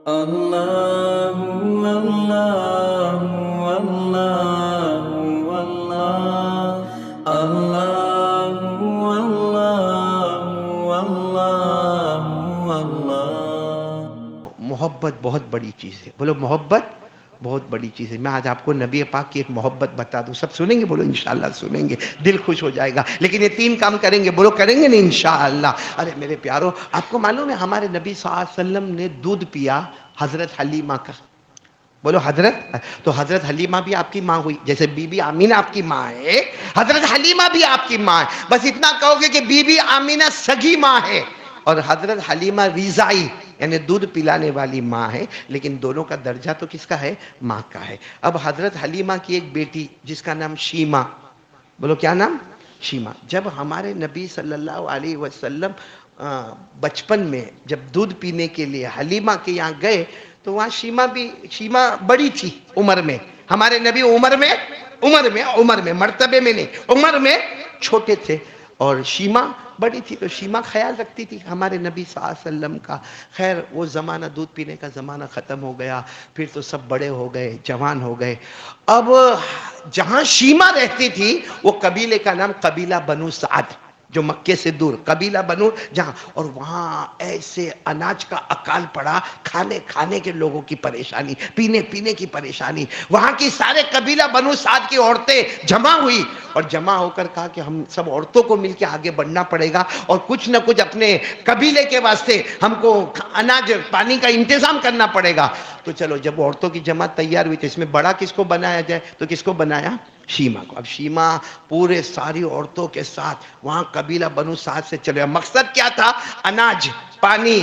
اللہ اللہ اللہ اللہ اللہ اللہ اللہ۔ محبت بہت بڑی چیز ہے، بولو محبت بہت بڑی چیز ہے۔ میں آج آپ کو نبی پاک کی ایک محبت بتا دوں، سب سنیں گے؟ بولو انشاءاللہ سنیں گے، دل خوش ہو جائے گا۔ لیکن یہ 3 کام کریں گے، بولو کریں گے نہیں انشاءاللہ؟ ارے میرے پیارو، آپ کو معلوم ہے ہمارے نبی صلی اللہ علیہ وسلم نے دودھ پیا حضرت حلیمہ کا؟ بولو حضرت، تو حضرت حلیمہ بھی آپ کی ماں ہوئی، جیسے بی بی آمینہ آپ کی ماں ہے، حضرت حلیمہ بھی آپ کی ماں ہے۔ بس اتنا کہو گے کہ بی بی آمینہ سگی ماں ہے اور حضرت حلیمہ ریزائی یعنی دودھ پلانے والی ماں ہے، لیکن دونوں کا درجہ تو کس کا ہے؟ ماں کا ہے۔ اب حضرت حلیمہ کی ایک بیٹی جس کا نام شیمہ، بولو کیا نام؟ شیمہ۔ جب ہمارے نبی صلی اللہ علیہ وسلم بچپن میں جب دودھ پینے کے لیے حلیمہ کے یہاں گئے تو وہاں شیمہ بڑی تھی عمر میں، ہمارے نبی عمر میں مرتبے میں نہیں، عمر میں چھوٹے تھے، اور شیمہ بڑی تھی، تو شیمہ خیال رکھتی تھی ہمارے نبی صلی اللہ علیہ وسلم کا۔ خیر وہ زمانہ، دودھ پینے کا زمانہ ختم ہو گیا، پھر تو سب بڑے ہو گئے، جوان ہو گئے۔ اب جہاں شیمہ رہتی تھی وہ قبیلے کا نام قبیلہ بنو سعد، جو مکے سے دور قبیلہ بنو جہاں، اور وہاں ایسے اناج کا اکال پڑا، کھانے کے لوگوں کی پریشانی، پینے کی پریشانی۔ وہاں کی سارے قبیلہ بنو سعد کی عورتیں جمع ہوئی اور جمع ہو کر کہا کہ ہم سب عورتوں کو مل کے آگے بڑھنا پڑے گا اور کچھ نہ کچھ اپنے قبیلے کے واسطے ہم کو اناج پانی کا انتظام کرنا پڑے گا۔ تو چلو جب عورتوں کی جماعت تیار ہوئی تو اس میں بڑا کس کو بنایا جائے؟ تو کس کو بنایا؟ شیمہ کو۔ اب شیمہ پورے ساری عورتوں کے ساتھ وہاں قبیلہ بنو سعد سے چلے۔ مقصد کیا تھا؟ اناج، پانی،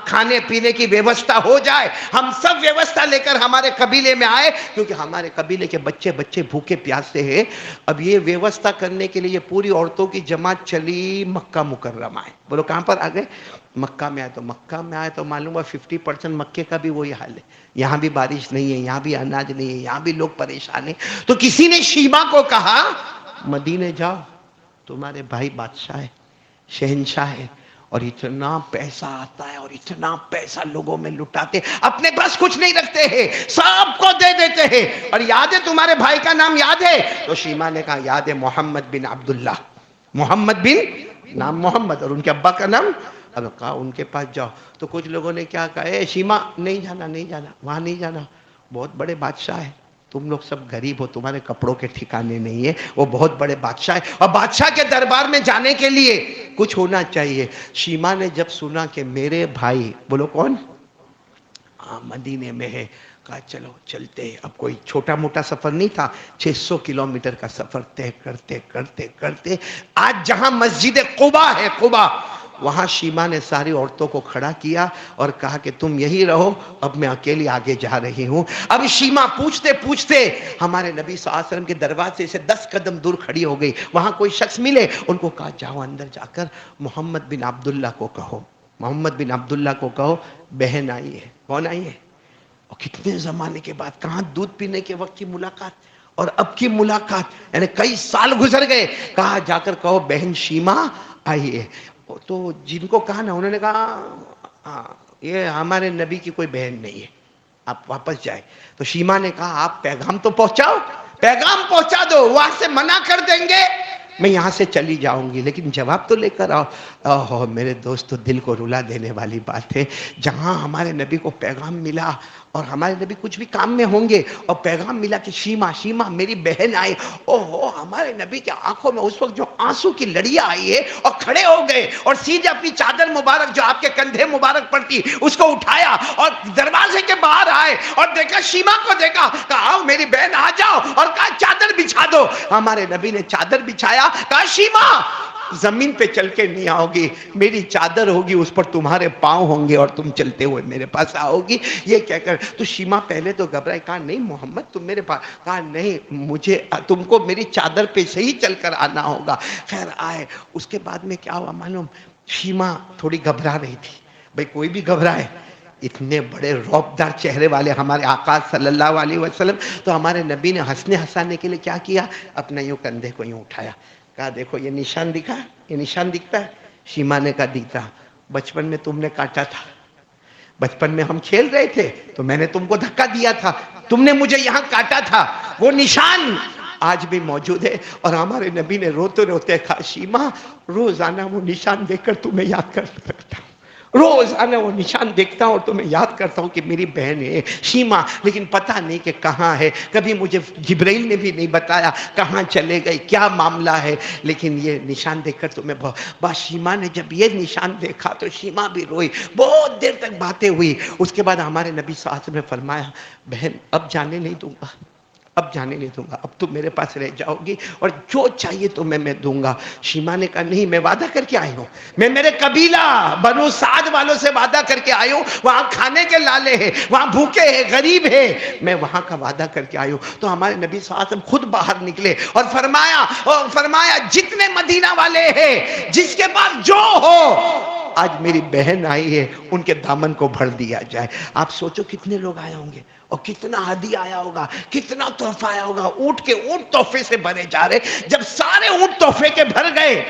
کھانے پینے کی ویوستھا ہو جائے، ہم سب ویوستھا لے کر ہمارے قبیلے میں آئے، کیونکہ ہمارے قبیلے کے بچے بھوکے پیاسے ہیں۔ اب یہ ویوستھا کرنے کے لیے پوری عورتوں کی جماعت چلی مکہ مکرمہ ہے۔ بولو کہاں پر آ گئے؟ مکہ میں آئے تو معلوم ہے 50% مکے کا بھی وہی حال ہے، یہاں بھی بارش نہیں ہے، یہاں بھی اناج نہیں ہے، یہاں بھی لوگ پریشان ہیں۔ تو کسی نے شیمہ کو کہا مدینے جاؤ، تمہارے بھائی بادشاہ ہے، شہنشاہ ہے، اور اتنا پیسہ آتا ہے اور اتنا پیسہ لوگوں میں لٹاتے، اپنے پاس کچھ نہیں رکھتے ہیں، سب کو دے دیتے ہیں۔ اور یاد ہے تمہارے بھائی کا نام یاد ہے؟ تو شیمہ نے کہا یاد ہے، محمد بن عبداللہ، محمد بن، نام محمد، اور ان کے ابا کا نام۔ اب کہا ان کے پاس جاؤ۔ تو کچھ لوگوں نے کیا کہا، اے شیمہ نہیں جانا، وہاں نہیں جانا، بہت بڑے بادشاہ ہیں، تم لوگ سب غریب ہو، تمہارے کپڑوں کے ٹھکانے نہیں ہے، وہ بہت بڑے بادشاہ ہے، اور بادشاہ کے دربار میں جانے کے لیے کچھ ہونا چاہیے۔ شیمہ نے جب سنا کہ میرے بھائی، بولو کون، مدینے میں ہے، کہا چلو چلتے ہیں۔ اب کوئی چھوٹا موٹا سفر نہیں تھا، 600 کلومیٹر کا سفر طے کرتے آج جہاں مسجد قباء ہے، قباء، وہاں شیمہ نے ساری عورتوں کو کھڑا کیا اور کہا کہ تم یہی رہو، اب میں اکیلی آگے جا رہی ہوں۔ اب شیمہ پوچھتے ہمارے نبی صلی اللہ علیہ وسلم کے دروازے سے 10 قدم دور کھڑی ہو گئی۔ وہاں کوئی شخص ملے، ان کو کہا جاؤ اندر جا کر محمد بن عبداللہ کو کہو، محمد بن عبداللہ کو کہو بہن آئی ہے۔ کون آئی ہے؟ اور کتنے زمانے کے بعد، کہاں دودھ پینے کے وقت کی ملاقات اور اب کی ملاقات، یعنی کئی سال گزر گئے۔ کہا جا کر کہو بہن شیمہ آئی ہے۔ تو جن کو کہا نا، انہوں نے کہا ہاں یہ ہمارے نبی کی کوئی بہن نہیں ہے، آپ واپس جائے۔ تو شیمہ نے کہا آپ پیغام تو پہنچاؤ، پیغام پہنچا دو، وہاں سے منع کر دیں گے میں یہاں سے چلی جاؤں گی، لیکن جواب تو لے کر آؤ۔ اوہ میرے دوستو، دل کو رلا دینے والی بات ہے، جہاں ہمارے نبی کو پیغام ملا، اور ہمارے نبی کچھ بھی کام میں ہوں گے اور پیغام ملا کہ شیمہ میری بہن آئی، اوہ ہمارے نبی کے آنکھوں میں اس وقت جو آنسو کی لڑیاں آئی ہے، اور کھڑے ہو گئے اور سیدھے اپنی چادر مبارک جو آپ کے کندھے مبارک پر تھی اس کو اٹھایا اور دروازے کے باہر آئے اور دیکھا، شیمہ کو دیکھا، کہا آؤ میری بہن آ جاؤ، اور کہا چادر بچھا دو۔ ہمارے نبی نے چادر بچھایا، کہا شیمہ زمین پہ چل کے نہیں آؤ گی، میری چادر ہوگی، اس پر تمہارے پاؤں ہوں گے اور تم چلتے ہوئے میرے پاس آؤ گی۔ یہ کہہ کر تو شیمہ پہلے تو گھبرائی، کہا نہیں محمد تم میرے پاس، کہا نہیں مجھے، تم کو میری چادر پہ سے ہی چل کر آنا ہوگا۔ خیر آئے، اس کے بعد میں کیا ہوا معلوم، شیمہ تھوڑی گھبرا رہی تھی، بھئی کوئی بھی گھبرائے، اتنے بڑے رعبدار چہرے والے ہمارے آقا صلی اللہ علیہ وسلم، تو ہمارے نبی نے ہنسنے ہنسانے کے لیے کیا کیا، اپنا یوں کندھے کو یوں اٹھایا، کہا دیکھو یہ نشان دکھا، یہ نشان دکھتا ہے؟ شیمہ نے کہا دکھتا، بچپن میں تم نے کاٹا تھا، بچپن میں ہم کھیل رہے تھے تو میں نے تم کو دھکا دیا تھا، تم نے مجھے یہاں کاٹا تھا، وہ نشان آج بھی موجود ہے۔ اور ہمارے نبی نے روتے روتے کہا شیما روزانہ وہ نشان دیکھ کر تمہیں یاد کرتا ہوں، روزانہ وہ نشان دیکھتا ہوں اور تمہیں یاد کرتا ہوں کہ میری بہن ہے شیما، لیکن پتہ نہیں کہ کہاں ہے، کبھی مجھے جبرائیل نے بھی نہیں بتایا کہاں چلے گئے، کیا معاملہ ہے، لیکن یہ نشان دیکھ کر تمہیں بس شیما نے جب یہ نشان دیکھا تو شیما بھی روئی، بہت دیر تک باتیں ہوئی۔ اس کے بعد ہمارے نبی صلی اللہ علیہ وسلم نے فرمایا بہن اب جانے نہیں دوں گا، اب جانے نہیں دوں گا، اب تم میرے پاس رہ جاؤ گی اور جو چاہیے تمہیں میں دوں گا۔ شیما نے کہا نہیں، میں وعدہ کر کے آئی ہوں، میں میرے قبیلہ بنو سعد والوں سے وعدہ کر کے آئی ہوں، وہاں کھانے کے لالے ہیں، وہاں بھوکے ہیں، غریب ہیں، میں وہاں کا وعدہ کر کے آئی ہوں۔ تو ہمارے نبی صلی اللہ علیہ وسلم خود باہر نکلے اور فرمایا جتنے مدینہ والے ہیں جس کے پاس جو ہو آج میری بہن آئی ہے ان کے دامن کو بھر دیا جائے۔ آپ سوچو کتنے لوگ آئے ہوں گے اور کتنا ہدیہ آیا ہوگا، کتنا تحفہ آیا ہوگا، اونٹ کے اونٹ تحفے سے بھرے جا رہے۔ جب سارے اونٹ تحفے کے بھر گئے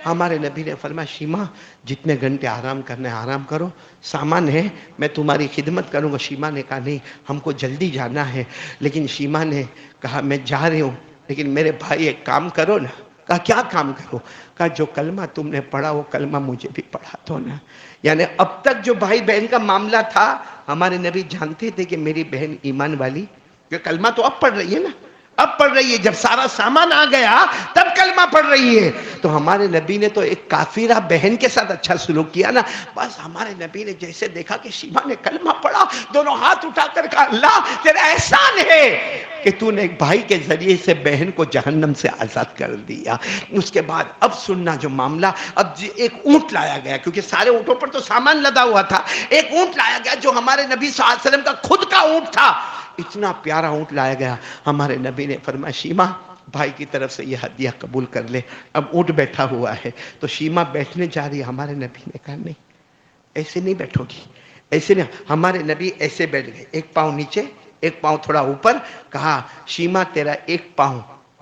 ہمارے نبی نے فرمایا شیما جتنے گھنٹے آرام کرنا ہے آرام کرو، سامان ہے میں تمہاری خدمت کروں گا۔ شیما نے کہا نہیں ہم کو جلدی جانا ہے، لیکن شیما نے کہا میں جا رہی ہوں لیکن میرے بھائی ایک کام کرو نا۔ کہا کیا کام کرو؟ کہا جو کلمہ تم نے پڑھا وہ کلمہ مجھے بھی پڑھا دو نا۔ یعنی اب تک جو بھائی بہن کا معاملہ تھا ہمارے نبی جانتے تھے کہ میری بہن ایمان والی، کہ کلمہ تو اب پڑھ رہی ہے نا، اب پڑھ رہی ہے، جب سارا سامان آ گیا تب کلمہ پڑھ رہی ہے۔ تو ہمارے نبی نے تو ایک کافرہ بہن کے ساتھ اچھا سلوک کیا نا۔ بس ہمارے نبی نے جیسے دیکھا کہ شیما نے کلمہ پڑھا، دونوں ہاتھ اٹھا کر کہا اللہ تیرا احسان ہے کہ تو نے ایک بھائی کے ذریعے سے بہن کو جہنم سے آزاد کر دیا۔ اس کے بعد اب سننا جو معاملہ، اب ایک اونٹ لایا گیا کیونکہ سارے اونٹوں پر تو سامان لدا ہوا تھا، ایک اونٹ لایا گیا جو ہمارے نبی صلی اللہ علیہ وسلم کا خود کا اونٹ تھا۔ اتنا پیارا اونٹ لایا گیا، ہمارے نبی نے فرمایا شیما بھائی کی طرف سے یہ ہدیہ قبول کر لے۔ اب اونٹ بیٹھا ہوا ہے تو شیما بیٹھنے جا رہی ہے، ہمارے نبی نے کہا نہیں ایسے نہیں بیٹھو گی، ایسے نہیں۔ ہمارے نبی ایسے بیٹھ گئے، ایک پاؤں نیچے ایک پاؤں تھوڑا اوپر، کہا شیما تیرا ایک پاؤں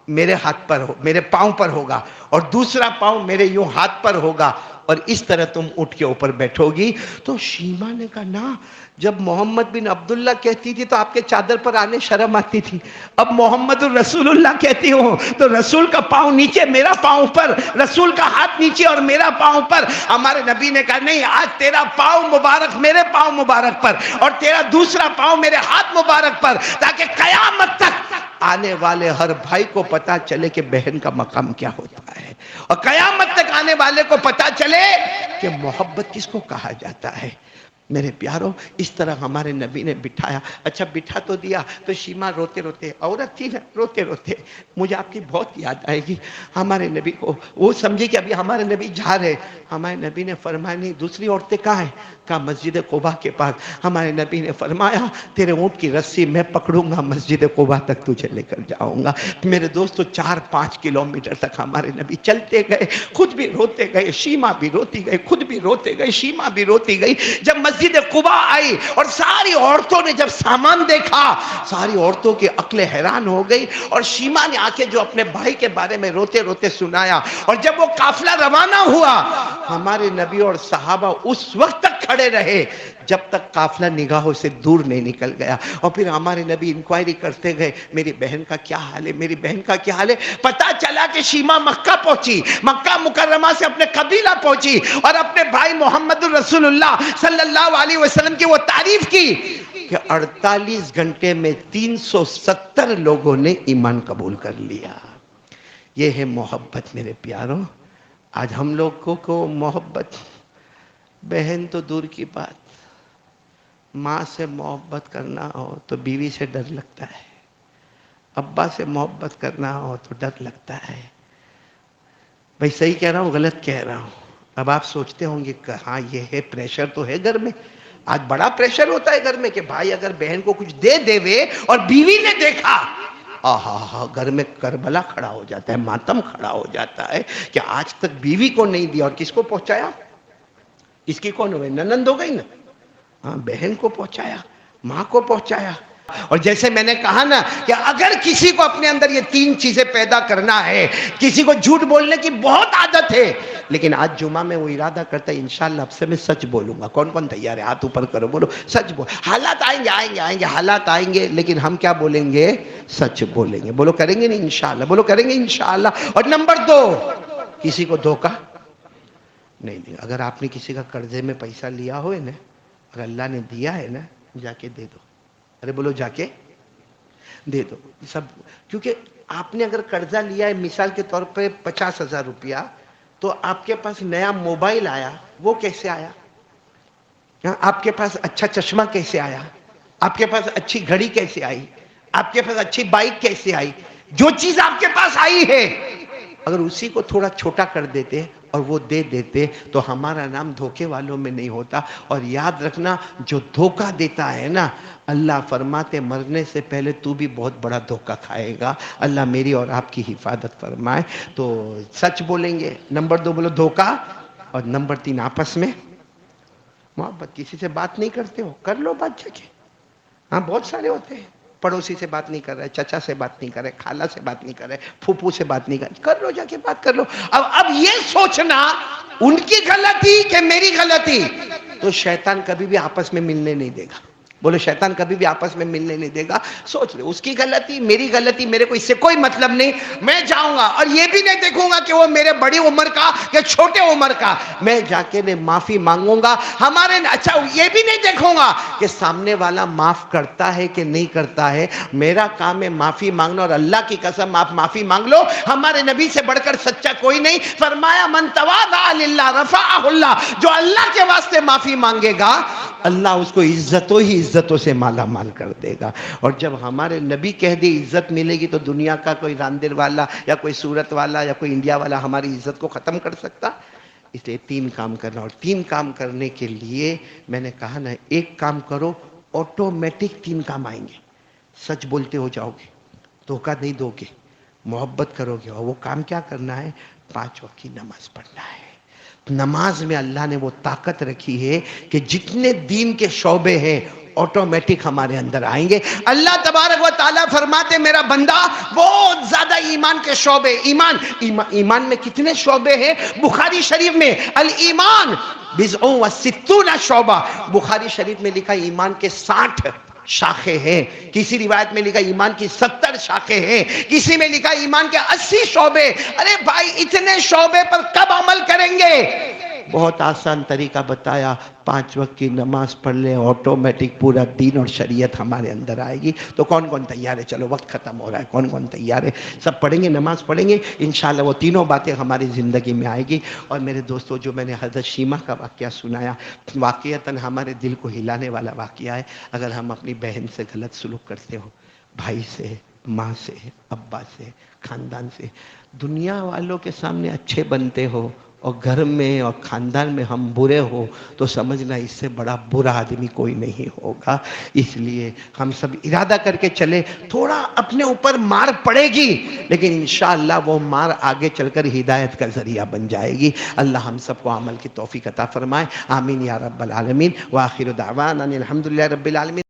میرے ہاتھ پر ہو، میرے پاؤں پر ہوگا اور دوسرا پاؤں میرے یوں ہاتھ پر ہوگا اور اس طرح تم اونٹ کے اوپر بیٹھو گی۔ تو شیما نے کہا نا جب محمد بن عبداللہ کہتی تھی تو آپ کے چادر پر آنے شرم آتی تھی، اب محمد الرسول اللہ کہتی ہوں تو رسول کا پاؤں نیچے میرا پاؤں اوپر، رسول کا ہاتھ نیچے اور میرا پاؤں پر۔ ہمارے نبی نے کہا نہیں آج تیرا پاؤں مبارک میرے پاؤں مبارک پر اور تیرا دوسرا پاؤں میرے ہاتھ مبارک پر، تاکہ قیامت تک آنے والے ہر بھائی کو پتا چلے کہ بہن کا مقام کیا ہوتا ہے، اور قیامت تک آنے والے کو پتا چلے کہ محبت کس کو کہا جاتا ہے۔ میرے پیاروں اس طرح ہمارے نبی نے بٹھایا۔ اچھا بٹھا تو دیا تو شیما روتے روتے، عورت تھی نا، روتے روتے مجھے آپ کی بہت یاد آئے گی۔ ہمارے نبی کو وہ سمجھے کہ ابھی ہمارے نبی جا رہے، ہمارے نبی نے فرمایا نہیں دوسری عورتیں کہاں ہیں؟ کہا مسجد قباء کے پاس۔ ہمارے نبی نے فرمایا تیرے اونٹ کی رسی میں پکڑوں گا، مسجد قباء تک تجھے لے کر جاؤں گا۔ میرے دوستو 4-5 کلومیٹر تک ہمارے نبی چلتے گئے، خود بھی روتے گئے، شیما بھی روتی گئی، خود بھی روتے گئے، شیما بھی روتی گئی۔ جب مسجد قباء آئی اور ساری عورتوں نے جب سامان دیکھا، ساری عورتوں کی عقلیں حیران ہو گئی، اور شیما نے آ کے جو اپنے بھائی کے بارے میں روتے روتے سنایا، اور جب وہ قافلہ روانہ ہوا ہمارے نبی اور صحابہ اس وقت تک کھڑے رہے جب تک قافلہ نگاہوں سے دور نہیں نکل گیا۔ اور پھر ہمارے نبی انکوائری کرتے گئے میری بہن کا کیا حال ہے، میری بہن کا کیا حال ہے۔ پتا چلا کہ شیما مکہ پہنچی، مکہ مکرمہ سے اپنے قبیلہ پہنچی اور اپنے بھائی محمد الرسول اللہ صلی اللہ علیہ وسلم کی وہ تعریف کی کہ 48 گھنٹے میں 370 لوگوں نے ایمان قبول کر لیا۔ یہ ہے محبت میرے پیاروں۔ آج ہم لوگوں کو محبت، بہن تو دور کی بات، ماں سے محبت کرنا ہو تو بیوی سے ڈر لگتا ہے، ابا سے محبت کرنا ہو تو ڈر لگتا ہے۔ بھائی صحیح کہہ رہا ہوں غلط کہہ رہا ہوں؟ اب آپ سوچتے ہوں گے کہ ہاں یہ ہے، پریشر تو ہے گھر میں، آج بڑا پریشر ہوتا ہے گھر میں کہ بھائی اگر بہن کو کچھ دے دے اور بیوی نے دیکھا، آہا گھر میں کربلا کھڑا ہو جاتا ہے، ماتم کھڑا ہو جاتا ہے کہ آج تک بیوی کو نہیں دیا اور کس کو پہنچایا؟ اس کی کون ہوئی؟ ننند ہو گئی نا، ہاں بہن کو پہنچایا، ماں کو پہنچایا۔ اور جیسے میں نے کہا نا کہ اگر کسی کو اپنے اندر یہ تین چیزیں پیدا کرنا ہے، کسی کو جھوٹ بولنے کی بہت عادت ہے لیکن آج جمعہ میں وہ ارادہ کرتا ہے انشاءاللہ اب سے میں سچ بولوں گا، کون کون تیار ہے؟ ہاتھ اوپر کرو، بولو سچ بول۔ حالات آئیں گے حالات آئیں گے لیکن ہم کیا بولیں گے؟ سچ بولیں گے۔ بولو کریں گے نہیں انشاءاللہ؟ بولو کریں گے انشاءاللہ۔ اور نمبر 2، کسی کو دھوکہ نہیں دیں۔ اگر آپ نے کسی کا قرضے میں پیسہ لیا ہوئے نا، اگر اللہ نے دیا ہے نا، جا کے دے دو۔ ارے بولو جا کے دے دو سب، کیونکہ آپ نے اگر قرضہ لیا ہے مثال کے طور پہ 50,000 روپیہ، تو آپ کے پاس نیا موبائل آیا، وہ کیسے آیا؟ آپ کے پاس اچھا چشمہ کیسے آیا؟ آپ کے پاس اچھی گھڑی کیسے آئی؟ آپ کے پاس اچھی بائک کیسے آئی؟ جو چیز آپ کے پاس آئی ہے اگر اسی کو تھوڑا چھوٹا کر دیتے اور وہ دے دیتے تو ہمارا نام دھوکے والوں میں نہیں ہوتا۔ اور یاد رکھنا، جو دھوکہ دیتا ہے نا، اللہ فرماتے مرنے سے پہلے تو بھی بہت بڑا دھوکہ کھائے گا۔ اللہ میری اور آپ کی حفاظت فرمائے۔ تو سچ بولیں گے۔ نمبر 2 بولو دھوکہ، اور نمبر 3 آپس میں محبت۔ کسی سے بات نہیں کرتے ہو، کر لو بات جا کے۔ ہاں بہت سارے ہوتے ہیں، پڑوسی سے بات نہیں کر رہے، چچا سے بات نہیں کر رہے، خالہ سے بات نہیں کر رہے، پھوپھو سے بات نہیں کر لو، جا کے بات کر لو۔ اب یہ سوچنا ان کی غلطی کہ میری غلطی، تو شیطان کبھی بھی آپس میں ملنے نہیں دے گا۔ بولو شیطان کبھی بھی آپس میں ملنے نہیں دے گا۔ سوچ لے، اس کی غلطی میری غلطی، میرے کو اس سے کوئی مطلب نہیں۔ میں جاؤں گا اور یہ بھی نہیں دیکھوں گا کہ وہ میرے بڑی عمر کا کہ چھوٹے عمر کا، میں جا کے معافی مانگوں گا۔ اچھا یہ بھی نہیں دیکھوں گا کہ سامنے والا معاف کرتا ہے کہ نہیں کرتا ہے، میرا کام ہے معافی مانگنا۔ اور اللہ کی قسم آپ معافی مانگ لو، ہمارے نبی سے بڑھ کر سچا کوئی نہیں۔ فرمایا من تواضع للہ رفعہ اللہ، جو اللہ کے واسطے معافی مانگے گا اللہ اس کو عزتوں ہی عزتوں سے مالا مال کر دے گا۔ اور جب ہمارے نبی کہہ دے عزت ملے گی، تو دنیا کا کوئی راندر والا یا کوئی سورت والا یا کوئی انڈیا والا ہماری عزت کو ختم کر سکتا؟ اس لیے 3 کام کرنا، اور 3 کام کرنے کے لیے میں نے کہا نا، ایک کام کرو آٹومیٹک 3 کام آئیں گے۔ سچ بولتے ہو جاؤ گے، دھوکہ نہیں دو گے، محبت کرو گے، اور وہ کام کیا کرنا ہے؟ 5 وقت کی نماز پڑھنا ہے۔ نماز میں اللہ نے وہ طاقت رکھی ہے کہ جتنے دین کے شعبے ہیں آٹومیٹک ہمارے اندر آئیں گے۔ اللہ تبارک و تعالیٰ فرماتے میرا بندہ بہت زیادہ ایمان کے شعبے، ایمان میں کتنے شعبے ہیں؟ بخاری شریف میں الایمان بضع و ستون شعبہ، بخاری شریف میں لکھا ایمان کے 60 شاخیں ہیں، کسی روایت میں لکھا ایمان کی 70 شاخیں ہیں، کسی میں لکھا ایمان کے 80 شعبے۔ ارے بھائی اتنے شعبے پر کب عمل کریں گے؟ بہت آسان طریقہ بتایا، 5 وقت کی نماز پڑھ لیں، آٹومیٹک پورا دین اور شریعت ہمارے اندر آئے گی۔ تو کون کون تیار ہے؟ چلو وقت ختم ہو رہا ہے، کون کون تیار ہے؟ سب پڑھیں گے، نماز پڑھیں گے انشاءاللہ، وہ تینوں باتیں ہماری زندگی میں آئے گی۔ اور میرے دوستو، جو میں نے حضرت شیمہ کا واقعہ سنایا، واقعتاً ہمارے دل کو ہلانے والا واقعہ ہے۔ اگر ہم اپنی بہن سے غلط سلوک کرتے ہو، بھائی سے، ماں سے، ابا سے، خاندان سے، دنیا والوں کے سامنے اچھے بنتے ہو اور گھر میں اور خاندان میں ہم برے ہو، تو سمجھنا اس سے بڑا برا آدمی کوئی نہیں ہوگا۔ اس لیے ہم سب ارادہ کر کے چلے، تھوڑا اپنے اوپر مار پڑے گی لیکن انشاءاللہ وہ مار آگے چل کر ہدایت کا ذریعہ بن جائے گی۔ اللہ ہم سب کو عمل کی توفیق عطا فرمائے، آمین یا رب العالمین۔ وآخر دعوانا الحمدللہ رب العالمین۔